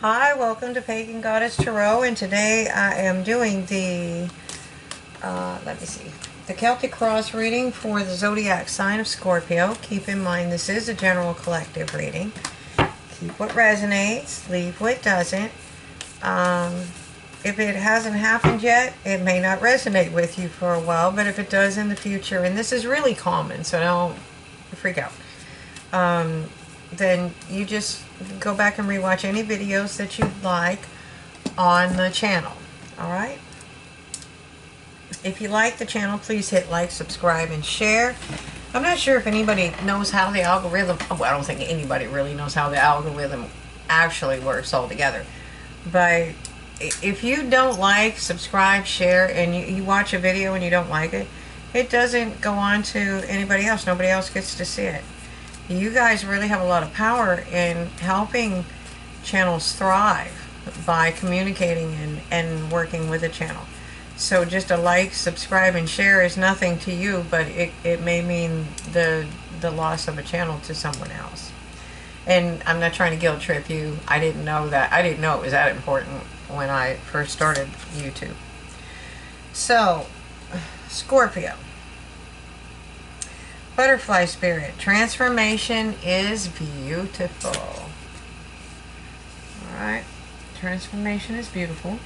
Hi, welcome to Pagan Goddess Tarot, and today I am doing the, let me see, the Celtic Cross reading for the zodiac sign of Scorpio. Keep in mind this is a general collective reading. Keep what resonates, leave what doesn't. If it hasn't happened yet, it may not resonate with you for a while, but if it does in the future, and this is really common, so don't freak out. Then you just go back and rewatch any videos that you like on the channel. Alright? If you like the channel, please hit like, subscribe, and share. I'm not sure if anybody knows how the algorithm, well, I don't think anybody really knows how the algorithm actually works altogether. But if you don't like, subscribe, share, and you watch a video and you don't like it, it doesn't go on to anybody else. Nobody else gets to see it. You guys really have a lot of power in helping channels thrive by communicating and working with a channel. So just a like, subscribe, and share is nothing to you, but it may mean the loss of a channel to someone else. And I'm not trying to guilt trip you. I didn't know that. I didn't know it was that important when I first started YouTube. So, Scorpio. Butterfly spirit. Transformation is beautiful. Alright. Transformation is beautiful.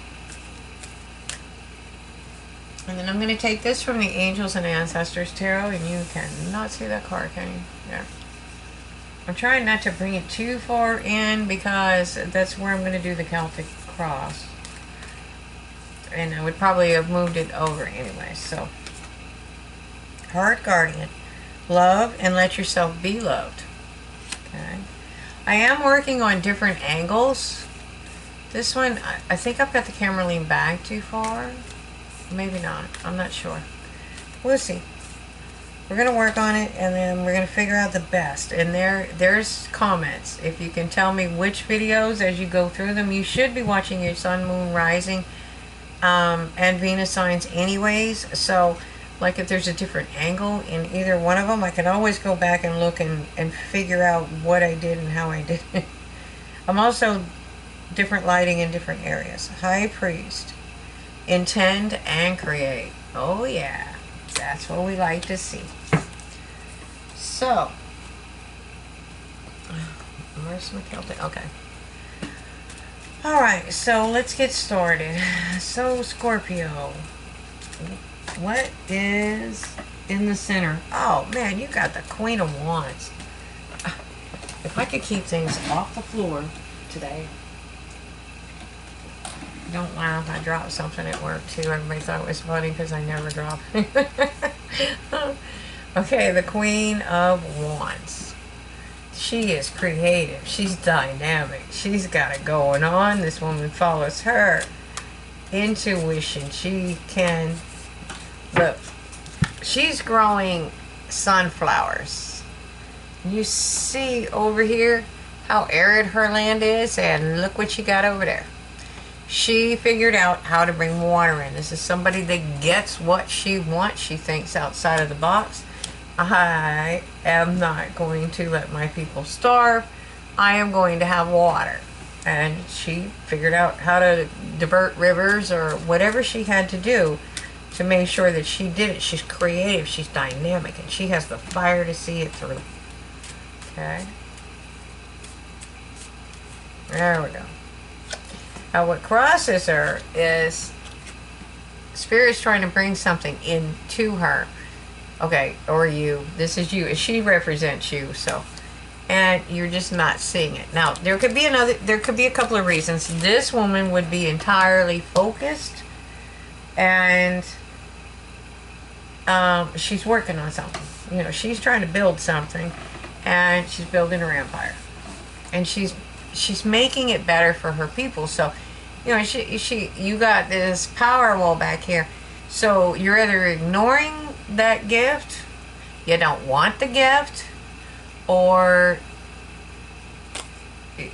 And then I'm going to take this from the Angels and Ancestors Tarot, and you cannot see that card, can you? There. I'm trying not to bring it too far in because that's where I'm going to do the Celtic Cross. And I would probably have moved it over anyway. So, Heart Guardian. Love and let yourself be loved. Okay. I am working on different angles. This one, I think I've got the camera leaned back too far. Maybe not. I'm not sure. We'll see. We're going to work on it, and then we're going to figure out the best. And there's comments. If you can tell me which videos as you go through them, you should be watching your sun, moon, rising, and Venus signs anyways. So, like if there's a different angle in either one of them, I can always go back and look and figure out what I did and how I did it. I'm also different lighting in different areas. High Priest. Intend and create. Oh yeah. That's what we like to see. So, where's my Celtic? Okay. Alright, so let's get started. So, Scorpio. What is in the center? Oh man, you got the Queen of Wands. If I could keep things off the floor today. Don't laugh, I dropped something at work too. Everybody thought it was funny because I never drop it. Okay, the Queen of Wands. She is creative. She's dynamic. She's got it going on. This woman follows her intuition. She can... Look, she's growing sunflowers. You see over here how arid her land is, and look what she got over there. She figured out how to bring water in. This is somebody that gets what she wants. She thinks outside of the box. I am not going to let my people starve. I am going to have water. And she figured out how to divert rivers or whatever she had to do to make sure that she did it. She's creative, she's dynamic, and she has the fire to see it through. Okay. There we go. Now what crosses her is Spirit's trying to bring something into her. Okay, or you. This is you. She represents you, so. And you're just not seeing it. Now, there could be a couple of reasons. This woman would be entirely focused, and she's working on something. You know, she's trying to build something, and she's building her empire, and she's making it better for her people. So, you know, you got this power wall back here. So you're either ignoring that gift, you don't want the gift, or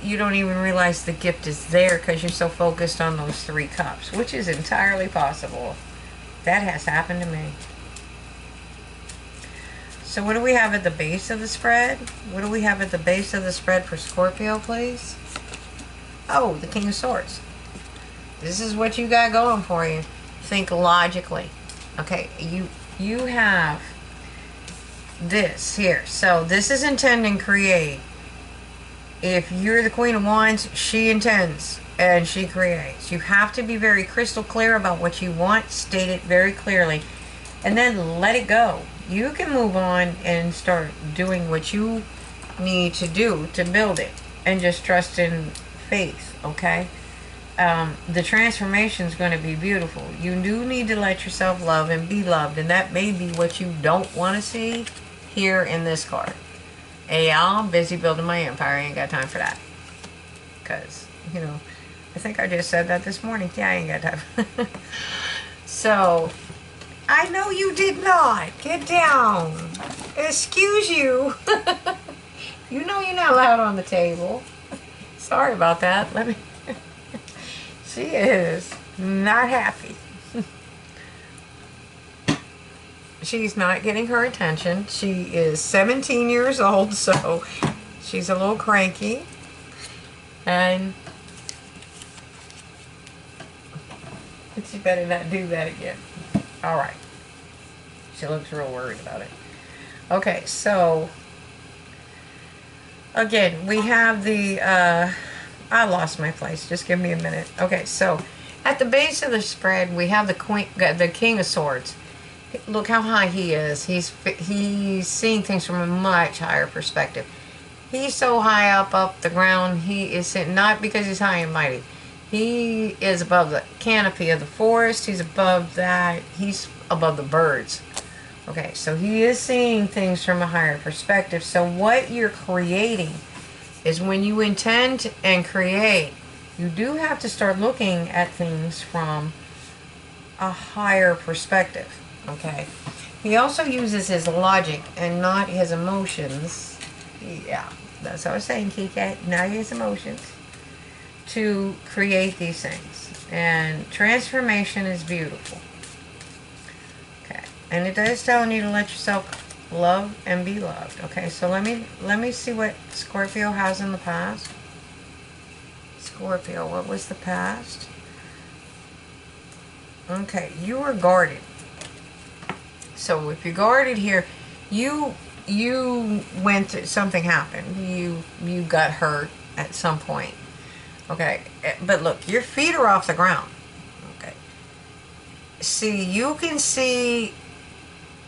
you don't even realize the gift is there because you're so focused on those 3 cups, which is entirely possible. That has happened to me. So what do we have at the base of the spread? What do we have at the base of the spread for Scorpio, please? Oh, the King of Swords. This is what you got going for you. Think logically. Okay, you have this here. So this is intend and create. If you're the Queen of Wands, she intends and she creates. You have to be very crystal clear about what you want, state it very clearly, and then let it go. You can move on and start doing what you need to do to build it, and just trust in faith, okay? The transformation is going to be beautiful. You do need to let yourself love and be loved, and that may be what you don't want to see here in this card. Hey, y'all, I'm busy building my empire. I ain't got time for that. Because, you know, I think I just said that this morning. Yeah, I ain't got time. So, I know you did not. Get down. Excuse you. You know you're not allowed on the table. Sorry about that. Let me... She is not happy. She's not getting her attention. She is 17 years old, so she's a little cranky. And she better not do that again. All right. She looks real worried about it. Okay, so again, we have the, I lost my place. Just give me a minute. Okay, so at the base of the spread, we have the King of Swords. Look how high he is. He's seeing things from a much higher perspective. He's so high up the ground. He is sitting, not because he's high and mighty. He is above the canopy of the forest. He's above that. He's above the birds. Okay, so he is seeing things from a higher perspective. So what you're creating is, when you intend and create, you do have to start looking at things from a higher perspective. Okay. He also uses his logic and not his emotions. Yeah, that's what I was saying, Kika. Not his emotions. To create these things. And transformation is beautiful. Okay. And it is telling you to let yourself love and be loved. Okay, so let me see what Scorpio has in the past. Scorpio, what was the past? Okay, you were guarded. So if you guarded here, you went through, something happened. You got hurt at some point. Okay, but look, your feet are off the ground. Okay. See, you can see,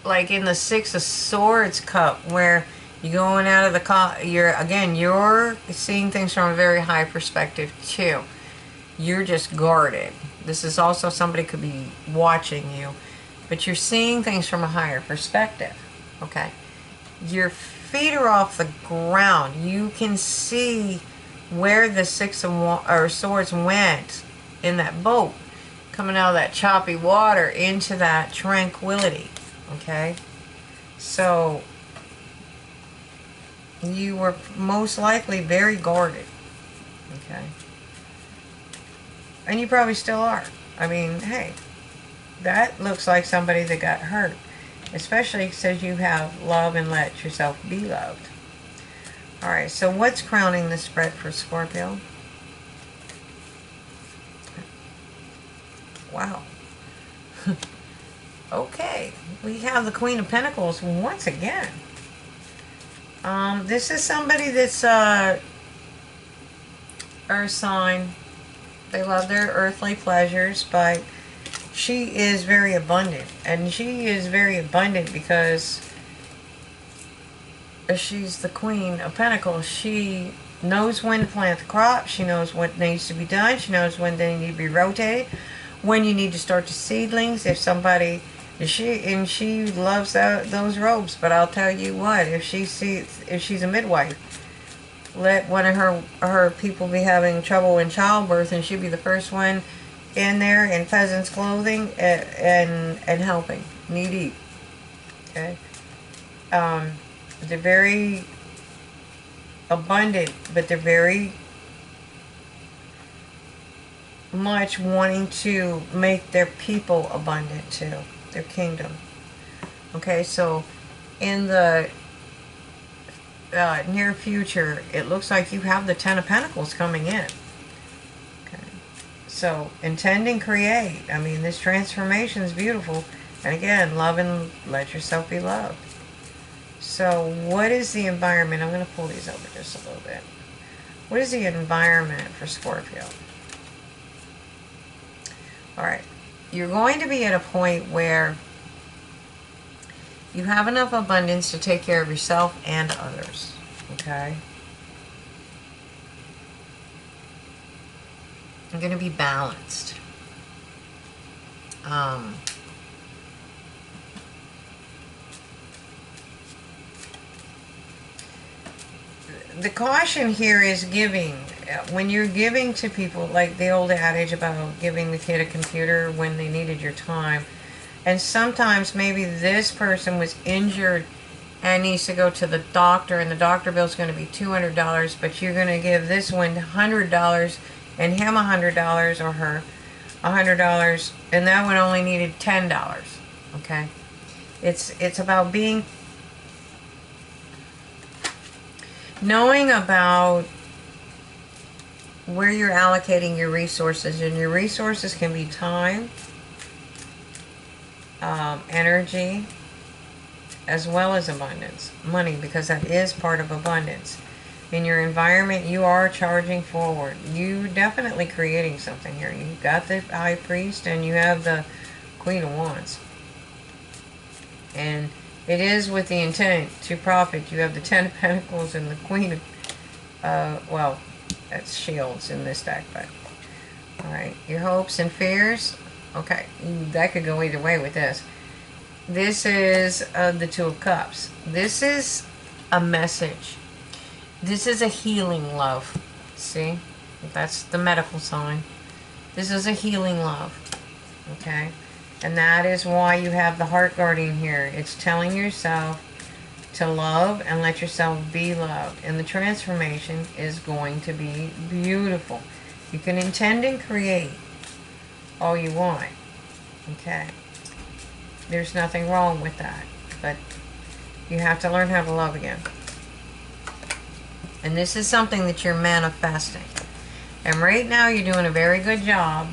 like in the Six of Swords cup, where you're going out of the you're seeing things from a very high perspective too. You're just guarded. This is also, somebody could be watching you. But you're seeing things from a higher perspective, okay? Your feet are off the ground. You can see where the Six of Swords went in that boat, coming out of that choppy water into that tranquility, okay? So you were most likely very guarded, okay? And you probably still are. I mean, hey. That looks like somebody that got hurt. Especially since you have love and let yourself be loved. Alright, so what's crowning the spread for Scorpio? Wow. Okay, we have the Queen of Pentacles once again. This is somebody that's earth sign. They love their earthly pleasures, but she is very abundant. And she is very abundant because she's the Queen of Pentacles. She knows when to plant the crop. She knows what needs to be done. She knows when they need to be rotated. When you need to start the seedlings. If somebody... She loves those robes. But I'll tell you what. If she's a midwife, let one of her people be having trouble in childbirth, and she'd be the first one in there in peasant's clothing and helping knee deep. Okay. They're very abundant, but they're very much wanting to make their people abundant too, their kingdom. Okay, so in the near future, it looks like you have the Ten of Pentacles coming in. So intend and create. I mean, this transformation is beautiful. And again, love and let yourself be loved. So what is the environment? I'm going to pull these over just a little bit. What is the environment for Scorpio? All right. You're going to be at a point where you have enough abundance to take care of yourself and others. Okay? You're going to be balanced. The caution here is giving. When you're giving to people, like the old adage about giving the kid a computer when they needed your time, and sometimes maybe this person was injured and needs to go to the doctor, and the doctor bill is going to be $200, but you're going to give this one $100 and him $100 or her $100, and that one only needed $10. Okay, it's about being knowing about where you're allocating your resources, and your resources can be time, energy, as well as abundance, money, because that is part of abundance. In your environment, you are charging forward. You definitely creating something here. You've got the High Priest and you have the Queen of Wands. And it is with the intent to profit. You have the Ten of Pentacles and the Queen of, well, that's shields in this deck, but alright. Your hopes and fears. Okay, that could go either way with this. This is the Two of Cups. This is a message. This is a healing love. See? That's the medical sign. This is a healing love. Okay? And that is why you have the heart guardian here. It's telling yourself to love and let yourself be loved. And the transformation is going to be beautiful. You can intend and create all you want. Okay? There's nothing wrong with that. But you have to learn how to love again. And this is something that you're manifesting. And right now you're doing a very good job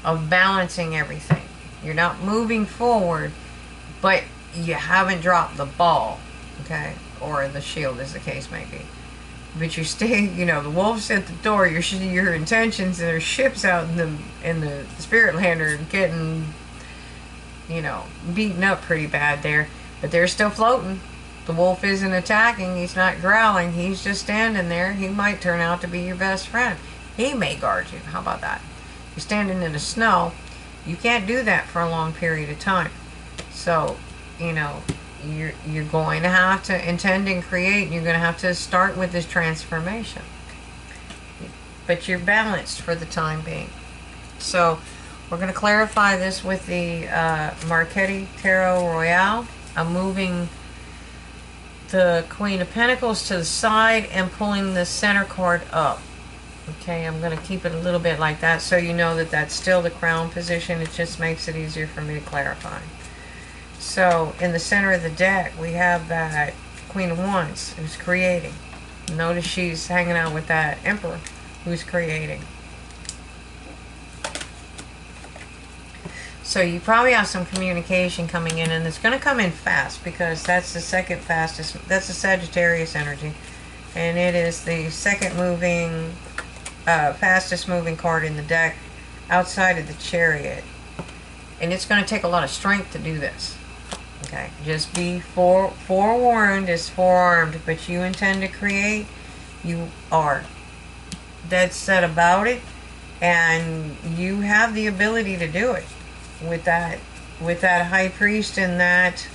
of balancing everything. You're not moving forward, but you haven't dropped the ball, okay? Or the shield, as the case may be. But you stay, you know, the wolf's at the door. Your intentions and their ships out in the spirit land are getting, you know, beaten up pretty bad there. But they're still floating. The wolf isn't attacking. He's not growling. He's just standing there. He might turn out to be your best friend. He may guard you. How about that? You're standing in the snow. You can't do that for a long period of time. So, you know, you're going to have to intend and create. You're going to have to start with this transformation. But you're balanced for the time being. So, we're going to clarify this with the Marchetti Tarot Royale. I'm moving the Queen of Pentacles to the side and pulling the center card up. Okay, I'm going to keep it a little bit like that so you know that that's still the crown position. It just makes it easier for me to clarify. So, in the center of the deck, we have that Queen of Wands who's creating. Notice she's hanging out with that Emperor who's creating. So you probably have some communication coming in, and it's going to come in fast because that's the second fastest. That's the Sagittarius energy, and it is the second moving, fastest moving card in the deck outside of the Chariot. And it's going to take a lot of strength to do this. Okay, just be forewarned is forearmed, but you intend to create, you are dead set about it, and you have the ability to do it. With that High Priest and that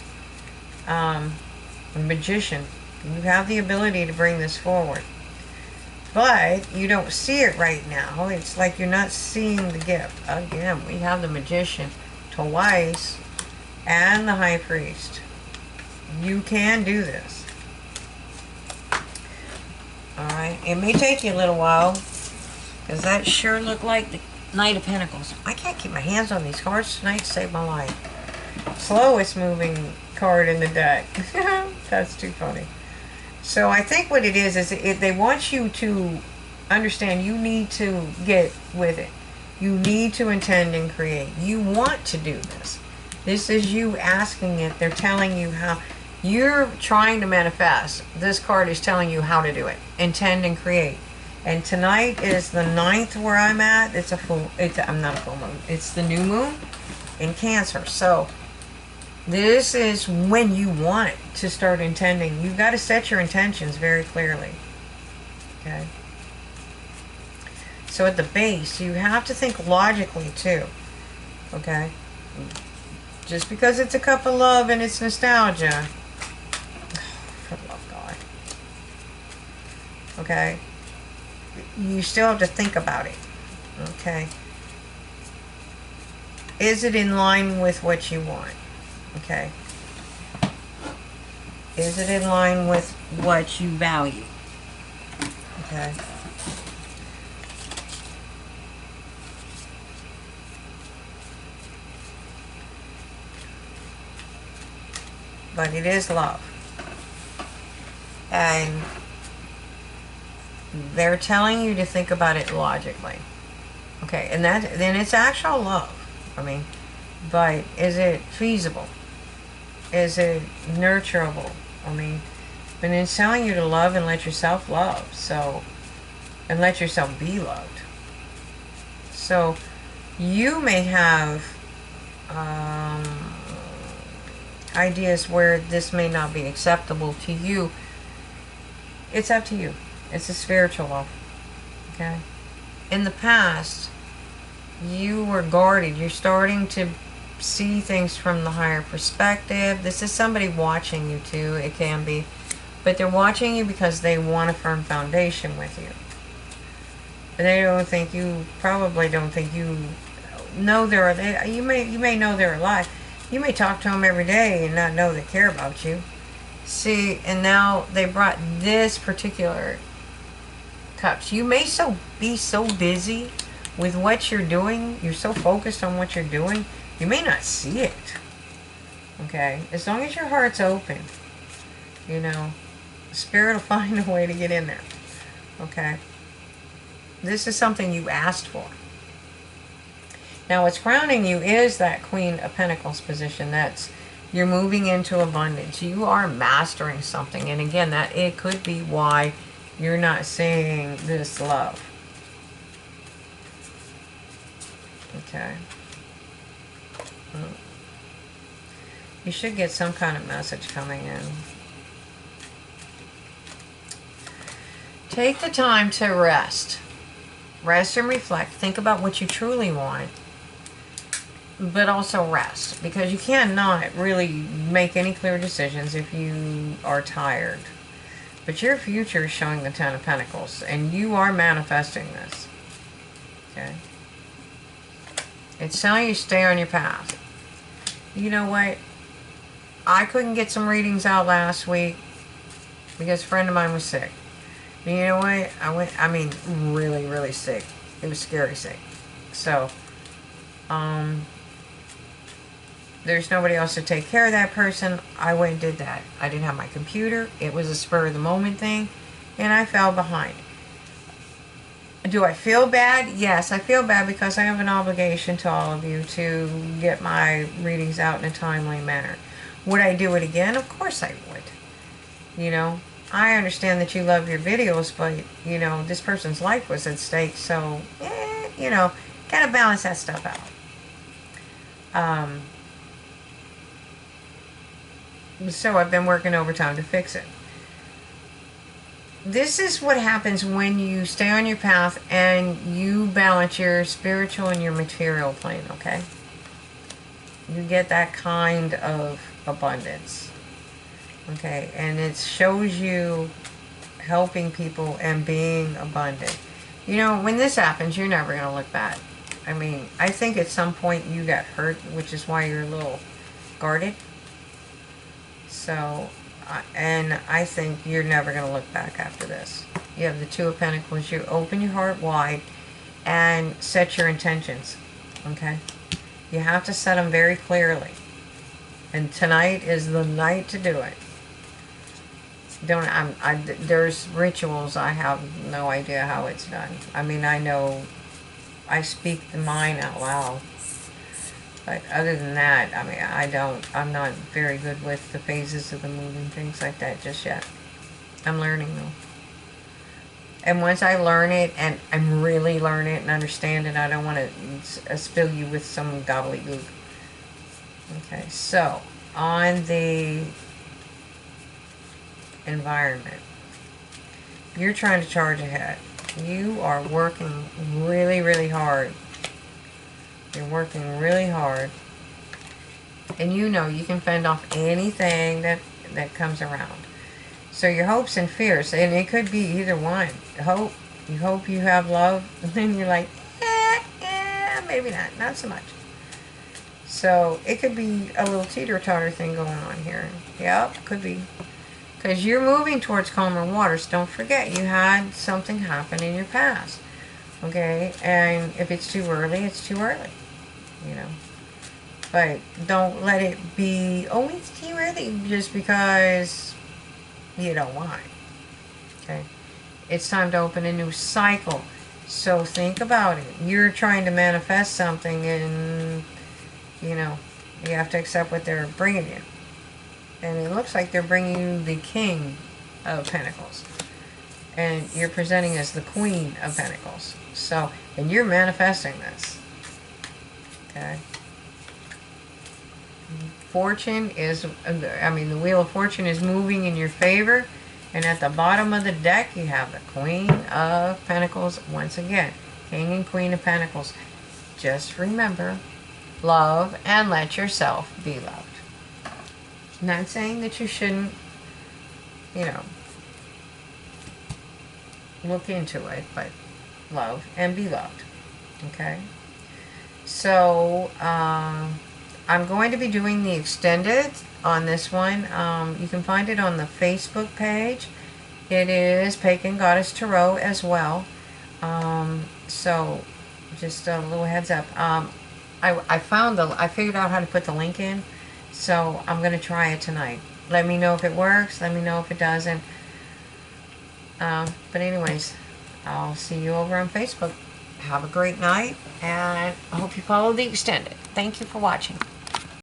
Magician, you have the ability to bring this forward, but you don't see it right now. It's like you're not seeing the gift. Again, we have the Magician twice and the High Priest. You can do this. Alright, it may take you a little while because that sure looked like the Knight of Pentacles. I can't keep my hands on these cards tonight to save my life. Slowest moving card in the deck. That's too funny. So I think what it is they want you to understand you need to get with it. You need to intend and create. You want to do this. This is you asking it. They're telling you how. You're trying to manifest. This card is telling you how to do it. Intend and create. And tonight is the 9th where I'm at. It's a full, I'm not a full moon. It's the new moon in Cancer. So this is when you want to start intending. You've got to set your intentions very clearly. Okay. So at the base, you have to think logically too. Okay. Just because it's a cup of love and it's nostalgia. For the love of God. Okay. You still have to think about it. Okay. Is it in line with what you want? Okay. Is it in line with what you value? Okay. But it is love. And they're telling you to think about it logically. Okay, and then it's actual love. I mean, but is it feasible? Is it nurturable? I mean, but it's telling you to love and let yourself love. So, and let yourself be loved. So, you may have ideas where this may not be acceptable to you. It's up to you. It's a spiritual love. Okay? In the past, you were guarded. You're starting to see things from the higher perspective. This is somebody watching you too. It can be. But they're watching you because they want a firm foundation with you. They don't think you, probably don't think you know you may know they're alive. You may talk to them every day and not know they care about you. See, and now they brought this particular cups. You may be so busy with what you're doing. You're so focused on what you're doing. You may not see it. Okay? As long as your heart's open, you know, Spirit will find a way to get in there. Okay? This is something you asked for. Now, what's crowning you is that Queen of Pentacles position. That's, you're moving into abundance. You are mastering something. And again, that it could be why you're not seeing this love. Okay. You should get some kind of message coming in. Take the time to rest. Rest and reflect. Think about what you truly want. But also rest. Because you cannot really make any clear decisions if you are tired. But your future is showing the Ten of Pentacles. And you are manifesting this. Okay. It's telling you to stay on your path. You know what? I couldn't get some readings out last week because a friend of mine was sick. And you know what? I mean, really, really sick. It was scary sick. So, there's nobody else to take care of that person. I went and did that. I didn't have my computer. It was a spur of the moment thing. And I fell behind. Do I feel bad? Yes, I feel bad because I have an obligation to all of you to get my readings out in a timely manner. Would I do it again? Of course I would. You know, I understand that you love your videos, but, you know, this person's life was at stake. So, you know, kind of balance that stuff out. So I've been working overtime to fix it. This is what happens when you stay on your path and you balance your spiritual and your material plane, okay? You get that kind of abundance, okay? And it shows you helping people and being abundant. You know, when this happens, you're never going to look back. I mean, I think at some point you got hurt, which is why you're a little guarded. So, and I think you're never going to look back after this. You have the Two of Pentacles. You open your heart wide and set your intentions. Okay? You have to set them very clearly. And tonight is the night to do it. There's rituals. I have no idea how it's done. I mean, I know I speak the mind out loud. But other than that, I mean, I'm not very good with the phases of the moon and things like that just yet. I'm learning though. And once I learn it, and I'm really learn it and understand it, I don't want to spill you with some gobbledygook. Okay, so on the environment, you're trying to charge ahead. You are working really, really hard. You're working really hard. And you know you can fend off anything that comes around. So your hopes and fears, and it could be either one. You hope you have love, and then you're like, maybe not so much. So it could be a little teeter-totter thing going on here. Yep, could be. Because you're moving towards calmer waters. Don't forget, you had something happen in your past. Okay? And if it's too early, it's too early. You know? But don't let it be, oh, it's too early just because you don't want it. Okay? It's time to open a new cycle. So think about it. You're trying to manifest something, and, you know, you have to accept what they're bringing you. And it looks like they're bringing you the King of Pentacles. And you're presenting as the Queen of Pentacles. So, and you're manifesting this. Okay? Fortune is, I mean, the Wheel of Fortune is moving in your favor. And at the bottom of the deck, you have the Queen of Pentacles once again. King and Queen of Pentacles. Just remember, love and let yourself be loved. Not saying that you shouldn't, you know, look into it, but love and be loved. Okay? So, I'm going to be doing the extended on this one. You can find it on the Facebook page. It is Pagan Goddess Tarot as well. So, just a little heads up. I figured out how to put the link in. So I'm going to try it tonight. Let me know if it works. Let me know if it doesn't. But anyways, I'll see you over on Facebook. Have a great night, and I hope you follow the extended. Thank you for watching.